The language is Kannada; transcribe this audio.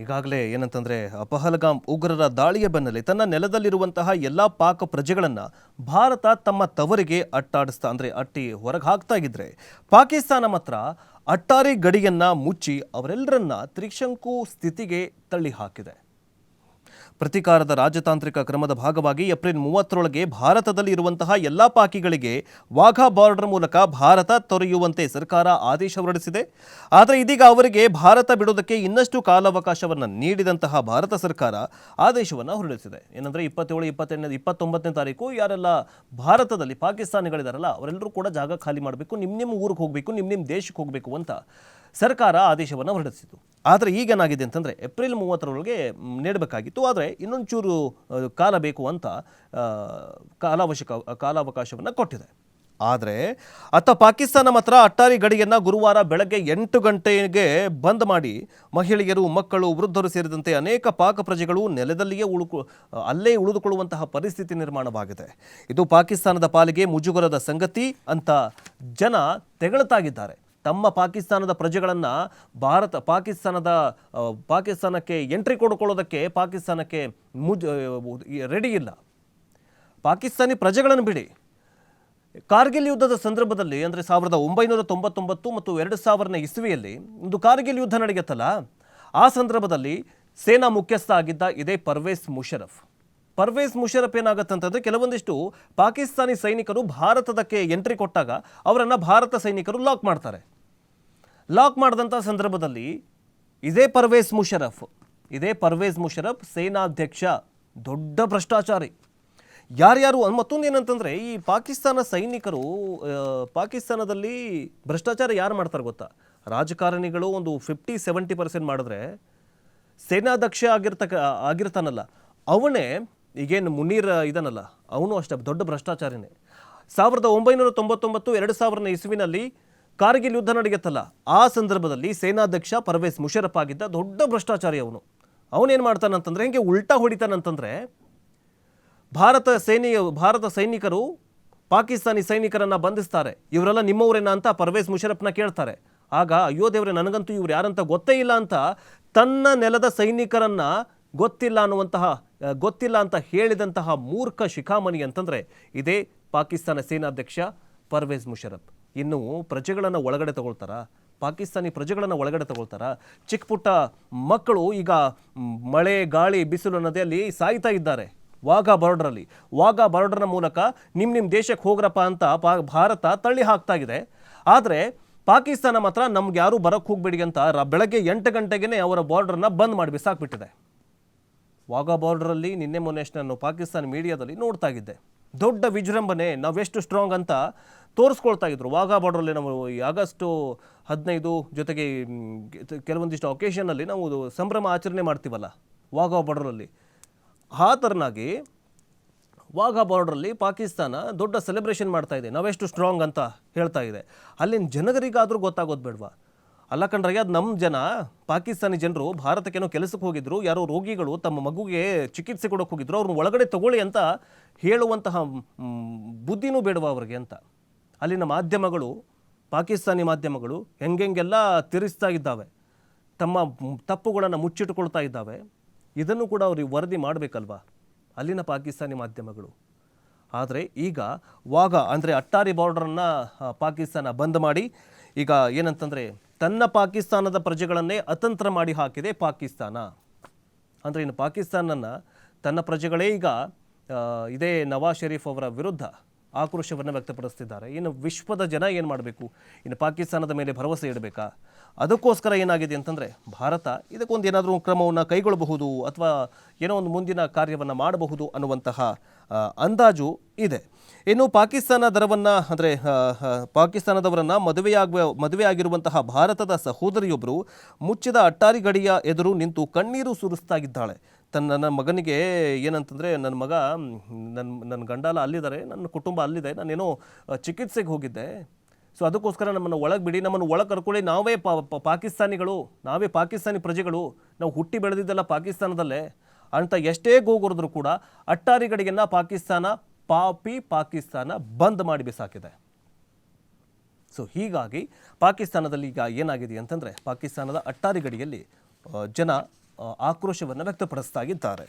ಈಗಾಗಲೇ ಏನಂತಂದರೆ ಪಹಲ್ಗಾಮ್ ಉಗ್ರರ ದಾಳಿಯ ಬೆನ್ನಲ್ಲೇ ತನ್ನ ನೆಲದಲ್ಲಿರುವಂತಹ ಎಲ್ಲ ಪಾಕ್ ಪ್ರಜೆಗಳನ್ನು ಭಾರತ ತಮ್ಮ ತವರಿಗೆ ಅಟ್ಟಿ ಹೊರಗೆ ಹಾಕ್ತಾ ಇದ್ರೆ ಪಾಕಿಸ್ತಾನ ಮಾತ್ರ ಅಟ್ಟಾರಿ ಗಡಿಯನ್ನು ಮುಚ್ಚಿ ಅವರೆಲ್ಲರನ್ನ ತ್ರಿಶಂಕು ಸ್ಥಿತಿಗೆ ತಳ್ಳಿ ಹಾಕಿದೆ. ಪ್ರತೀಕಾರದ ರಾಜತಾಂತ್ರಿಕ ಕ್ರಮದ ಭಾಗವಾಗಿ ಏಪ್ರಿಲ್ 30ರೊಳಗೆ ಭಾರತದಲ್ಲಿ ಇರುವಂತಹ ಎಲ್ಲ ಪಾಕಿಗಳಿಗೆ ವಾಘಾ ಬಾರ್ಡರ್ ಮೂಲಕ ಭಾರತ ತೊರೆಯುವಂತೆ ಸರ್ಕಾರ ಆದೇಶ ಹೊರಡಿಸಿದೆ. ಆದರೆ ಇದೀಗ ಅವರಿಗೆ ಭಾರತ ಬಿಡೋದಕ್ಕೆ ಇನ್ನಷ್ಟು ಕಾಲಾವಕಾಶವನ್ನು ನೀಡಿದಂತಹ ಭಾರತ ಸರ್ಕಾರ ಆದೇಶವನ್ನು ಹೊರಡಿಸಿದೆ. ಏನಂದರೆ 27, 28, 29ನೇ ತಾರೀಕು ಯಾರೆಲ್ಲ ಭಾರತದಲ್ಲಿ ಪಾಕಿಸ್ತಾನಿಗಳಿದಾರಲ್ಲ ಅವರೆಲ್ಲರೂ ಕೂಡ ಜಾಗ ಖಾಲಿ ಮಾಡಬೇಕು, ನಿಮ್ಮ ಊರಿಗೆ ಹೋಗಬೇಕು, ನಿಮ್ಮ ದೇಶಕ್ಕೆ ಹೋಗಬೇಕು ಅಂತ ಸರ್ಕಾರ ಆದೇಶವನ್ನು ಹೊರಡಿಸಿತು. ಆದರೆ ಈಗೇನಾಗಿದೆ ಅಂತಂದರೆ ಏಪ್ರಿಲ್ 30ರೊಳಗೆ ನೀಡಬೇಕಾಗಿತ್ತು, ಆದರೆ ಇನ್ನೊಂಚೂರು ಕಾಲ ಬೇಕು ಅಂತ ಕಾಲಾವಕಾಶವನ್ನು ಕೊಟ್ಟಿದೆ. ಆದರೆ ಪಾಕಿಸ್ತಾನ ಮಾತ್ರ ಅಟ್ಟಾರಿ ಗಡಿಯನ್ನು ಗುರುವಾರ ಬೆಳಗ್ಗೆ 8 ಗಂಟೆಗೆ ಬಂದ್ ಮಾಡಿ ಮಹಿಳೆಯರು, ಮಕ್ಕಳು, ವೃದ್ಧರು ಸೇರಿದಂತೆ ಅನೇಕ ಪಾಕ್ ಪ್ರಜೆಗಳು ನೆಲದಲ್ಲಿಯೇ ಅಲ್ಲೇ ಉಳಿದುಕೊಳ್ಳುವಂತಹ ಪರಿಸ್ಥಿತಿ ನಿರ್ಮಾಣವಾಗಿದೆ. ಇದು ಪಾಕಿಸ್ತಾನದ ಪಾಲಿಗೆ ಮುಜುಗರದ ಸಂಗತಿ ಅಂತ ಜನ ತೆಗಳ್ತಾಗಿದ್ದಾರೆ. ತಮ್ಮ ಪಾಕಿಸ್ತಾನದ ಪ್ರಜೆಗಳನ್ನು ಪಾಕಿಸ್ತಾನಕ್ಕೆ ಎಂಟ್ರಿ ಕೊಡ್ಕೊಳ್ಳೋದಕ್ಕೆ ಪಾಕಿಸ್ತಾನಕ್ಕೆ ರೆಡಿ ಇಲ್ಲ. ಪಾಕಿಸ್ತಾನಿ ಪ್ರಜೆಗಳನ್ನು ಬಿಡಿ, ಕಾರ್ಗಿಲ್ ಯುದ್ಧದ ಸಂದರ್ಭದಲ್ಲಿ ಅಂದರೆ 1999 ಮತ್ತು 2000ನೇ ಇಸ್ವಿಯಲ್ಲಿ ಒಂದು ಕಾರ್ಗಿಲ್ ಯುದ್ಧ ನಡೆಯುತ್ತಲ್ಲ, ಆ ಸಂದರ್ಭದಲ್ಲಿ ಸೇನಾ ಮುಖ್ಯಸ್ಥ ಆಗಿದ್ದ ಇದೇ ಪರ್ವೇಸ್ ಮುಷರಫ್ ಏನಾಗತ್ತಂತಂದರೆ ಕೆಲವೊಂದಿಷ್ಟು ಪಾಕಿಸ್ತಾನಿ ಸೈನಿಕರು ಭಾರತದಕ್ಕೆ ಎಂಟ್ರಿ ಕೊಟ್ಟಾಗ ಅವರನ್ನು ಭಾರತ ಸೈನಿಕರು ಲಾಕ್ ಮಾಡ್ತಾರೆ. ಲಾಕ್ ಮಾಡಿದಂಥ ಸಂದರ್ಭದಲ್ಲಿ ಇದೇ ಪರ್ವೇಸ್ ಮುಷರಫ್ ಸೇನಾಧ್ಯಕ್ಷ, ದೊಡ್ಡ ಭ್ರಷ್ಟಾಚಾರಿ. ಯಾರ್ಯಾರು ಮತ್ತೊಂದು ಏನಂತಂದರೆ ಈ ಪಾಕಿಸ್ತಾನ ಸೈನಿಕರು ಪಾಕಿಸ್ತಾನದಲ್ಲಿ ಭ್ರಷ್ಟಾಚಾರ ಯಾರು ಮಾಡ್ತಾರೆ ಗೊತ್ತಾ? ರಾಜಕಾರಣಿಗಳು ಒಂದು 50-70% ಮಾಡಿದ್ರೆ ಸೇನಾಧ್ಯಕ್ಷ ಆಗಿರ್ತಾನಲ್ಲ ಅವನೇ, ಈಗೇನು ಮುನೀರ್ ಇದನ್ನಲ್ಲ ಅವನು ಅಷ್ಟೇ ದೊಡ್ಡ ಭ್ರಷ್ಟಾಚಾರಿನೇ. 1999, 2000ನೇ ಇಸ್ವಿನಲ್ಲಿ ಕಾರ್ಗಿಲ್ ಯುದ್ಧ ನಡೆಯುತ್ತಲ್ಲ, ಆ ಸಂದರ್ಭದಲ್ಲಿ ಸೇನಾಧ್ಯಕ್ಷ ಪರ್ವೇಸ್ ಮುಷರಫ್ ಆಗಿದ್ದ ದೊಡ್ಡ ಭ್ರಷ್ಟಾಚಾರಿ ಅವನೇನು ಮಾಡ್ತಾನಂತಂದರೆ ಹಿಂಗೆ ಉಲ್ಟಾ ಹೊಡಿತಾನಂತಂದರೆ ಭಾರತ ಸೈನಿಕರು ಪಾಕಿಸ್ತಾನಿ ಸೈನಿಕರನ್ನು ಬಂಧಿಸ್ತಾರೆ. ಇವರೆಲ್ಲ ನಿಮ್ಮವರೇನ ಅಂತ ಪರ್ವೇಸ್ ಮುಷರಫ್ನ ಕೇಳ್ತಾರೆ. ಆಗ ಅಯ್ಯೋ ದೇವ್ರೆ, ನನಗಂತೂ ಇವ್ರು ಯಾರಂತ ಗೊತ್ತೇ ಇಲ್ಲ ಅಂತ ತನ್ನ ನೆಲದ ಸೈನಿಕರನ್ನು ಗೊತ್ತಿಲ್ಲ ಅಂತ ಹೇಳಿದಂತಹ ಮೂರ್ಖ ಶಿಖಾಮಣಿ ಅಂತಂದರೆ ಇದೇ ಪಾಕಿಸ್ತಾನ ಸೇನಾಧ್ಯಕ್ಷ ಪರ್ವೇಸ್ ಮುಷರಫ್. ಇನ್ನು ಪ್ರಜೆಗಳನ್ನು ಒಳಗಡೆ ತಗೊಳ್ತಾರಾ? ಪಾಕಿಸ್ತಾನಿ ಪ್ರಜೆಗಳನ್ನು ಒಳಗಡೆ ತಗೊಳ್ತಾರಾ? ಚಿಕ್ಕ ಪುಟ್ಟ ಮಕ್ಕಳು ಈಗ ಮಳೆ, ಗಾಳಿ, ಬಿಸಿಲು ನದಿಯಲ್ಲಿ ಸಾಯ್ತಾ ಇದ್ದಾರೆ. ವಾಘಾ ಬಾರ್ಡರ್ನ ಮೂಲಕ ನಿಮ್ಮ ದೇಶಕ್ಕೆ ಹೋಗ್ರಪ್ಪ ಅಂತ ಭಾರತ ತಳ್ಳಿ ಹಾಕ್ತಾ ಇದೆ. ಆದರೆ ಪಾಕಿಸ್ತಾನ ಮಾತ್ರ ನಮ್ಗೆ ಯಾರೂ ಬರೋಕ್ಕೆ ಹೋಗ್ಬೇಡಿ ಅಂತ ಬೆಳಗ್ಗೆ 8 ಗಂಟೆಗೆ ಅವರ ಬಾರ್ಡರ್ನ ಬಂದ್ ಮಾಡಿ ಬಿಸಾಕ್ಬಿಟ್ಟಿದೆ. ವಾಘಾ ಬಾರ್ಡರಲ್ಲಿ ಮೊನ್ನೆ ನಾನು ಪಾಕಿಸ್ತಾನ ಮೀಡಿಯಾದಲ್ಲಿ ನೋಡ್ತಾ ಇದ್ದೆ. ದೊಡ್ಡ ವಿಜೃಂಭಣೆ, ನಾವೆಷ್ಟು ಸ್ಟ್ರಾಂಗ್ ಅಂತ ತೋರಿಸ್ಕೊಳ್ತಾ ಇದ್ರು. ವಾಘಾ ಬಾರ್ಡರಲ್ಲಿ ನಾವು ಆಗಸ್ಟ್ 15 ಜೊತೆಗೆ ಕೆಲವೊಂದಿಷ್ಟು ಒಕೇಶನಲ್ಲಿ ನಾವು ಸಂಭ್ರಮ ಆಚರಣೆ ಮಾಡ್ತೀವಲ್ಲ ವಾಘಾ ಬಾರ್ಡರಲ್ಲಿ, ಆ ಥರನಾಗಿ ವಾಘಾ ಬಾರ್ಡ್ರಲ್ಲಿ ಪಾಕಿಸ್ತಾನ ದೊಡ್ಡ ಸೆಲೆಬ್ರೇಷನ್ ಮಾಡ್ತಾ ಇದೆ, ನಾವೆಷ್ಟು ಸ್ಟ್ರಾಂಗ್ ಅಂತ ಹೇಳ್ತಾ ಇದೆ. ಅಲ್ಲಿನ ಜನಗರಿಗಾದರೂ ಗೊತ್ತಾಗೋದು ಬೇಡವಾ? ಅಲ್ಲ ಕಣ್ರೆ, ಅದು ನಮ್ಮ ಜನ, ಪಾಕಿಸ್ತಾನಿ ಜನರು ಭಾರತಕ್ಕೇನೋ ಕೆಲಸಕ್ಕೆ ಹೋಗಿದ್ರು, ಯಾರೋ ರೋಗಿಗಳು ತಮ್ಮ ಮಗುಗೆ ಚಿಕಿತ್ಸೆ ಕೊಡೋಕೆ ಹೋಗಿದ್ರು, ಅವ್ರನ್ನ ಒಳಗಡೆ ತಗೊಳ್ಳಿ ಅಂತ ಹೇಳುವಂತಹ ಬುದ್ಧಿನೂ ಬೇಡವಾ ಅವ್ರಿಗೆ ಅಂತ ಅಲ್ಲಿನ ಮಾಧ್ಯಮಗಳು, ಪಾಕಿಸ್ತಾನಿ ಮಾಧ್ಯಮಗಳು ಹೆಂಗೆಲ್ಲ ತಿರುಗಿಸ್ತಾ ಇದ್ದಾವೆ, ತಮ್ಮ ತಪ್ಪುಗಳನ್ನು ಮುಚ್ಚಿಟ್ಟುಕೊಳ್ತಾ ಇದ್ದಾವೆ. ಇದನ್ನು ಕೂಡ ಅವ್ರಿಗೆ ವರದಿ ಮಾಡಬೇಕಲ್ವಾ ಅಲ್ಲಿನ ಪಾಕಿಸ್ತಾನಿ ಮಾಧ್ಯಮಗಳು. ಆದರೆ ಈಗ ಅಂದರೆ ಅಟ್ಟಾರಿ ಬಾರ್ಡರನ್ನು ಪಾಕಿಸ್ತಾನ ಬಂದ್ ಮಾಡಿ ಈಗ ಏನಂತಂದರೆ ತನ್ನ ಪಾಕಿಸ್ತಾನದ ಪ್ರಜೆಗಳನ್ನೇ ಅತಂತ್ರ ಮಾಡಿ ಹಾಕಿದೆ ಪಾಕಿಸ್ತಾನ. ಅಂದರೆ ಇನ್ನು ಪಾಕಿಸ್ತಾನನ್ನು ತನ್ನ ಪ್ರಜೆಗಳೇ ಈಗ ಇದೇ ನವಾಜ್ ಶರೀಫ್ ಅವರ ವಿರುದ್ಧ ಆಕ್ರೋಶವನ್ನು ವ್ಯಕ್ತಪಡಿಸ್ತಿದ್ದಾರೆ. ಇನ್ನು ವಿಶ್ವದ ಜನ ಏನು ಮಾಡಬೇಕು? ಇನ್ನು ಪಾಕಿಸ್ತಾನದ ಮೇಲೆ ಭರವಸೆ ಇಡಬೇಕಾ? ಅದಕ್ಕೋಸ್ಕರ ಏನಾಗಿದೆ ಅಂತಂದರೆ ಭಾರತ ಇದಕ್ಕೊಂದು ಏನಾದರೂ ಕ್ರಮವನ್ನು ಕೈಗೊಳ್ಳಬಹುದು ಅಥವಾ ಏನೋ ಒಂದು ಮುಂದಿನ ಕಾರ್ಯವನ್ನು ಮಾಡಬಹುದು ಅನ್ನುವಂತಹ ಅಂದಾಜು ಇದೆ. ಇನ್ನು ಪಾಕಿಸ್ತಾನದವರನ್ನು ಮದುವೆಯಾಗಿರುವಂತಹ ಭಾರತದ ಸಹೋದರಿಯೊಬ್ಬರು ಮುಚ್ಚಿದ ಅಟ್ಟಾರಿ ಗಡಿಯ ಎದುರು ನಿಂತು ಕಣ್ಣೀರು ಸುರಿಸ್ತಾ ಇದ್ದಾಳೆ. ನನ್ನ ಮಗನಿಗೆ ಏನಂತಂದರೆ, ನನ್ನ ಮಗ ನನ್ನ ಗಂಡಾಲ ಅಲ್ಲಿದ್ದಾರೆ, ನನ್ನ ಕುಟುಂಬ ಅಲ್ಲಿದೆ, ನಾನೇನೋ ಚಿಕಿತ್ಸೆಗೆ ಹೋಗಿದ್ದೆ, ಸೊ ಅದಕ್ಕೋಸ್ಕರ ನಮ್ಮನ್ನು ಒಳಗೆ ಬಿಡಿ, ನಮ್ಮನ್ನು ಒಳಗೆ ಕರ್ಕೊಳ್ಳಿ, ನಾವೇ ಪಾಕಿಸ್ತಾನಿ ಪ್ರಜೆಗಳು, ನಾವು ಹುಟ್ಟಿ ಬೆಳೆದಿದ್ದೆಲ್ಲ ಪಾಕಿಸ್ತಾನದಲ್ಲೇ ಅಂತ ಎಷ್ಟೇ ಗೋಗುರಿದ್ರು ಕೂಡ ಅಟ್ಟಾರಿ ಗಡಿಯನ್ನು ಪಾಕಿಸ್ತಾನ ಬಂದ್ ಮಾಡಿ ಬಿಸಾಕಿದೆ. ಸೊ ಹೀಗಾಗಿ ಪಾಕಿಸ್ತಾನದಲ್ಲಿ ಈಗ ಏನಾಗಿದೆ ಅಂತಂದರೆ ಪಾಕಿಸ್ತಾನದ ಅಟ್ಟಾರಿ ಗಡಿಯಲ್ಲಿ ಜನ ಆಕ್ರೋಶವನ್ನು ವ್ಯಕ್ತಪಡಿಸ್ತಾ ಇದ್ದಾರೆ.